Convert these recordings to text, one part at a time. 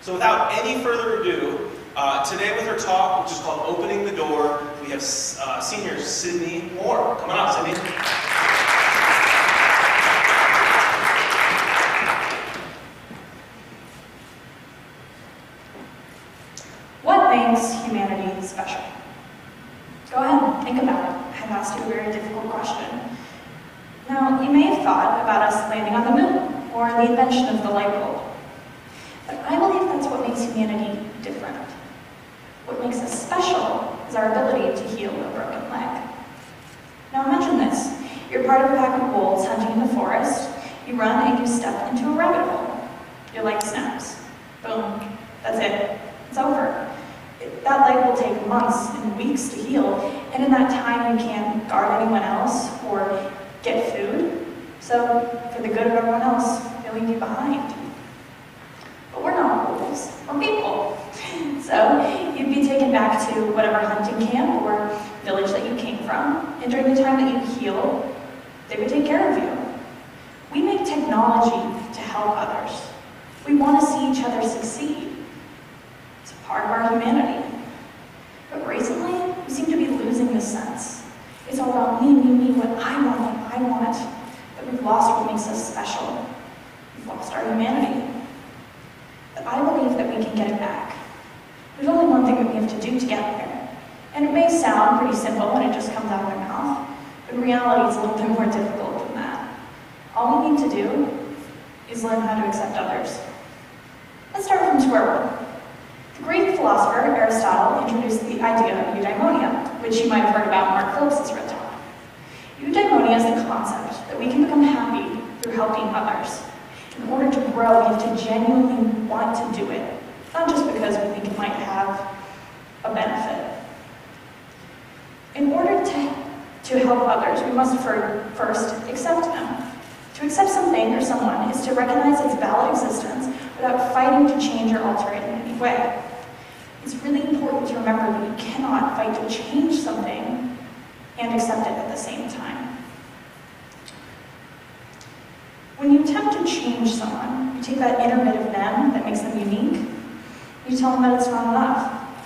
So without any further ado, today with her talk, which is called Opening the Door, we have senior Sydney Moore. Come on up, Sydney. What makes humanity special? Go ahead and think about it. I've asked you a very difficult question. Now, you may have thought about us landing on the moon, or the invention of the light bulb. But I believe that's what makes humanity different. What makes us special is our ability to heal a broken leg. Now imagine this. You're part of a pack of wolves hunting in the forest. You run and you step into a rabbit hole. Your leg snaps. Boom. That's it. It's over. That leg will take months and weeks to heal, and in that time you can't guard anyone else or get food. So, for the good of everyone else, they leave you behind. But we're not wolves, we're people. So, you'd be taken back to whatever hunting camp or village that you came from, and during the time that you heal, they would take care of you. We make technology to help others. We want to see each other succeed. It's a part of our humanity. But recently, we seem to be losing this sense. It's all about me, what I want. But we've lost what makes us special. We've lost our humanity. But I believe that we can get it back. There's only one thing that we have to do to get there. And it may sound pretty simple when it just comes out of my mouth, but in reality it's a little bit more difficult than that. All we need to do is learn how to accept others. Let's start from square one. The Greek philosopher Aristotle introduced the idea of eudaimonia, which you might have heard about Mark Phillips's red talk. Eudaimonia is the concept that we can become happy through helping others. In order to grow, we have to genuinely want to do it, not just because we think it might have a benefit. In order to help others, we must first accept them. To accept something or someone is to recognize its valid existence without fighting to change or alter it in any way. It's really important to remember that you cannot fight to change something and accept it at the same time. When you attempt to change someone, you take that inner bit of them that makes them unique, you tell them that it's not enough.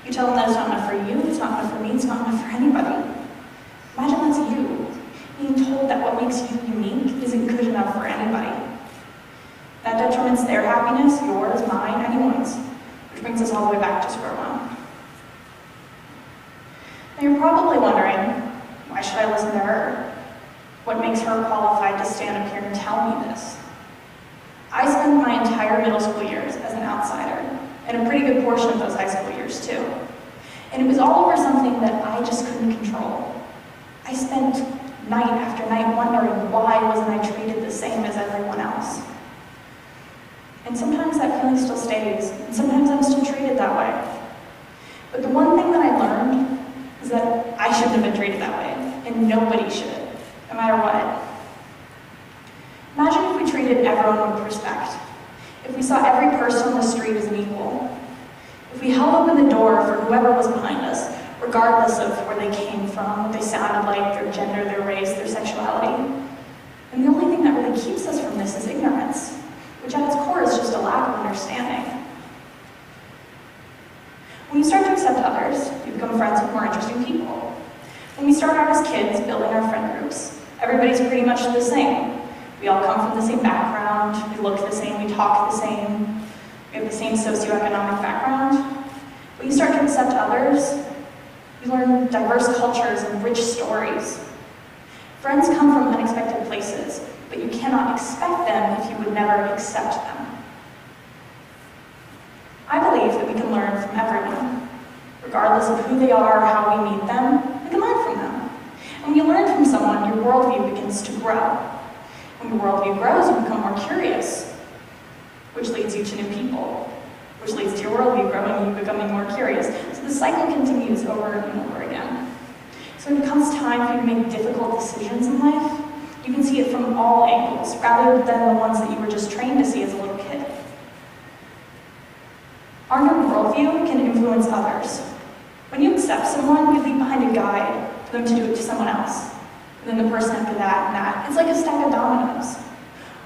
You tell them that it's not enough for you, it's not enough for me, it's not enough for anybody. Imagine that's you, being told that what makes you unique isn't good enough for anybody. That detriments their happiness, yours, mine, anyone's, which brings us all the way back to square one. Now you're probably wondering, why should I listen to her? What makes her qualified to stand up here and tell me this? I spent my entire middle school years as an outsider, and a pretty good portion of those high school years too. And it was all over something that I just couldn't control. I spent night after night wondering why wasn't I treated the same as everyone else. And sometimes that feeling still stays, and sometimes I'm still treated that way. But the one thing that I learned is that I shouldn't have been treated that way, and nobody should, no matter what. Imagine if we treated everyone with respect. If we saw every person on the street as an equal. If we held open the door for whoever was behind us, regardless of where they came from, what they sounded like, their gender, their race, their sexuality. And the only thing that really keeps us from this is ignorance, which at its core is just a lack of understanding. When you start to accept others, you become friends with more interesting people. When we start out as kids building our friend groups, everybody's pretty much the same. We all come from the same background, we look the same, we talk the same, we have the same socioeconomic background. When you start to accept others, you learn diverse cultures and rich stories. Friends come from unexpected places, but you cannot expect them if you would never accept them. I believe that we can learn from everyone. Regardless of who they are or how we meet them, we can learn from them. And when you learn from someone, your worldview begins to grow. When your worldview grows, you become more curious, which leads you to new people, which leads to your worldview growing and you becoming more curious. So the cycle continues over and over again. So when it comes time for you to make difficult decisions in life, you can see it from all angles, rather than the ones that you were just trained to see as a little kid. Our new worldview can influence others. When you accept someone, you leave behind a guide for them to do it to someone else. And then the person after that and that. It's like a stack of dominoes.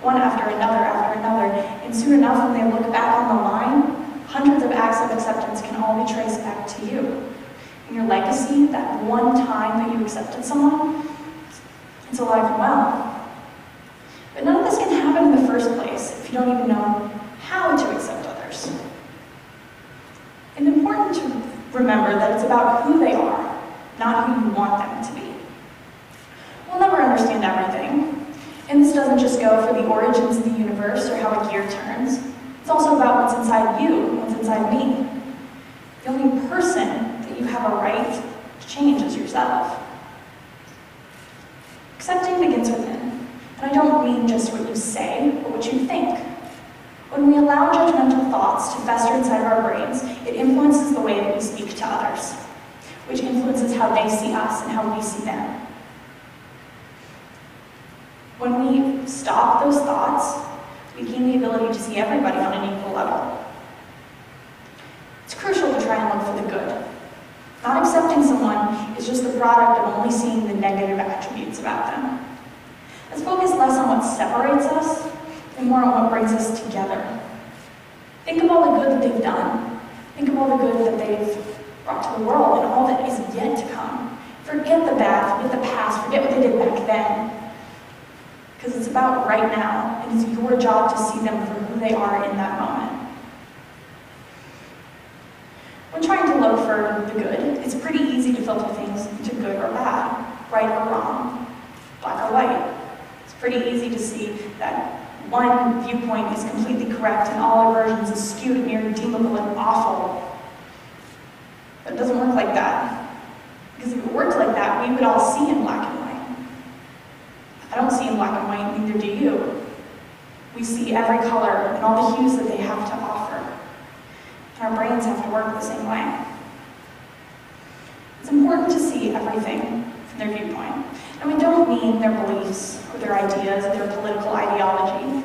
One after another, and soon enough when they look back on the line, and your legacy, that one time that you accepted someone, it's alive and well. But none of this can happen in the first place if you don't even know how to accept others. It's important to remember that it's about who they are, not who you want them to be. We'll never understand everything, and this doesn't just go for the origins of the universe or how a gear turns. It's also about what's inside you, what's inside me. The only person that you have a right to change is yourself. Accepting begins within, and I don't mean just what you say, but what you think. When we allow judgmental thoughts to fester inside of our brains, it influences the way that we speak to others, which influences how they see us and how we see them. When we stop those thoughts, we gain the ability to see everybody on an equal level. It's crucial to try and look for the good. Not accepting someone is just the product of only seeing the negative attributes about them. Let's focus less on what separates us and more on what brings us together. Think of all the good that they've done. Think of all the good that they've brought to the world and all that is yet to come. Forget the bad, forget the past, forget what they did back then. Because it's about right now, and it's your job to see them for who they are in that moment. When trying to look for the good, it's pretty easy to filter things into good or bad, right or wrong, black or white. It's pretty easy to see that one viewpoint is completely correct and all our versions is skewed and irredeemable and awful. But it doesn't work like that. Because if it worked like that, we would all see in black and white. I don't see in black and white, neither do you. We see every color and all the hues that they have to offer. And our brains have to work the same way. It's important to see everything from their viewpoint. And we don't mean their beliefs or their ideas or their political ideology.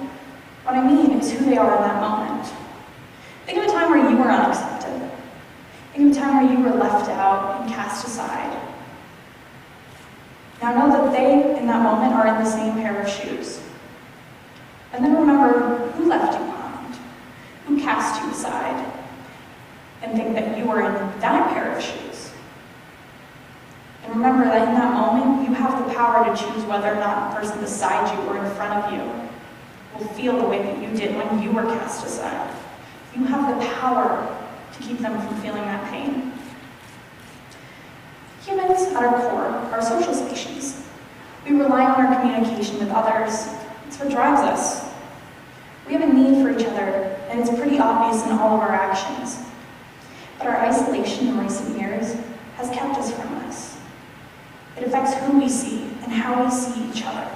What I mean is who they are in that moment. Think of a time where you were unaccepted. Think of a time where you were left out and cast aside. Now know that they, in that moment, are in the same pair of shoes. And then remember who left you behind, who cast you aside, and think that you are in that pair of shoes. And remember that in that moment, you have the power to choose whether or not the person beside you or in front of you will feel the way that you did when you were cast aside. You have the power to keep them from feeling that pain. Humans, at our core, are a social species. We rely on our communication with others. It's what drives us. We have a need for each other, and it's pretty obvious in all of our actions. But our isolation in recent years has kept us from this. It affects who we see and how we see each other.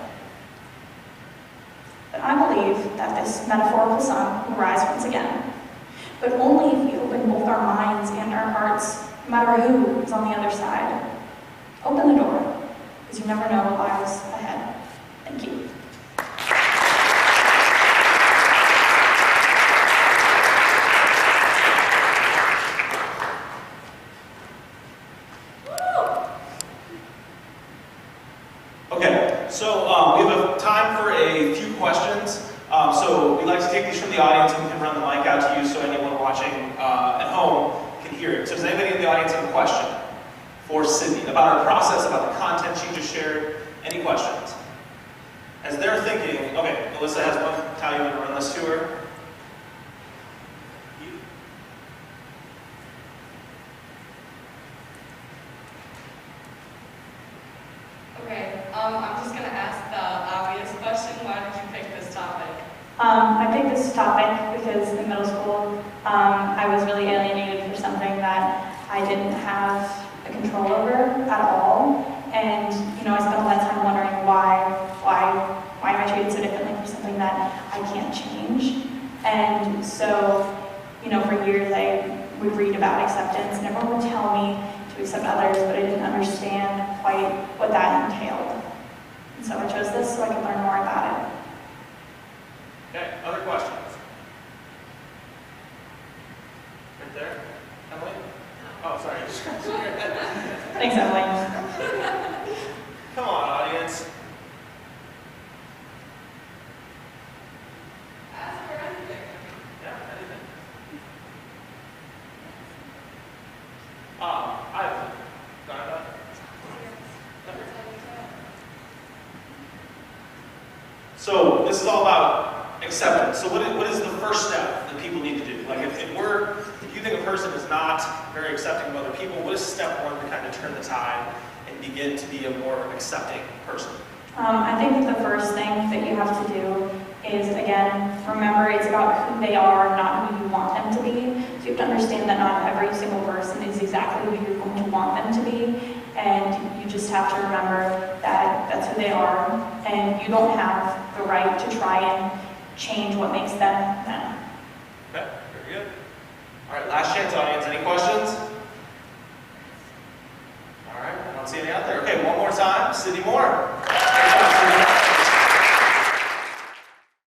But I believe that this metaphorical sun will rise once again, but only if we open both our minds and our hearts, no matter who is on the other side. Open the door, because you never know what lies ahead. Thank you. Okay, so we have a time for a few questions. So we'd like to take these from the audience, and we can run the mic out to you so anyone watching at home can hear it. So does anybody in the audience have a question for Sydney about our process, about the content she just shared? Any questions? As they're thinking, okay, Melissa has one. How you want to run this to her? Okay, I'm just going to ask the obvious question. Why did you pick this topic? I picked this topic because in middle school, I was really alienated for something that I didn't have a control over at all. And, I spent a lot of time wondering why am I treated so differently for something that I can't change? And so, for years I would read about acceptance, and everyone would tell me to accept others, but I didn't understand quite what that entailed. And so I chose this so I could learn more about it. Okay, other questions? Right there? Emily? Oh, sorry. Thanks, Emily. Come on, audience. Ask for anything. Yeah, anything. I have So this is all about acceptance. So what is the first step that people need to do? Like if you think a person is not very accepting of other people, what is step one to kind of turn the tide and begin to be a more accepting person? I think the first thing that you have to do is, again, remember it's about who they are, not who you want them to be. So you have to understand that not every single person is exactly who you're going to want them to be. And you just have to remember that that's who they are. And you don't have the right to try and change what makes them them. Okay, very good. All right, last chance, audience. Any questions? All right, I don't see any out there. Okay, one more time. Sydney Moore.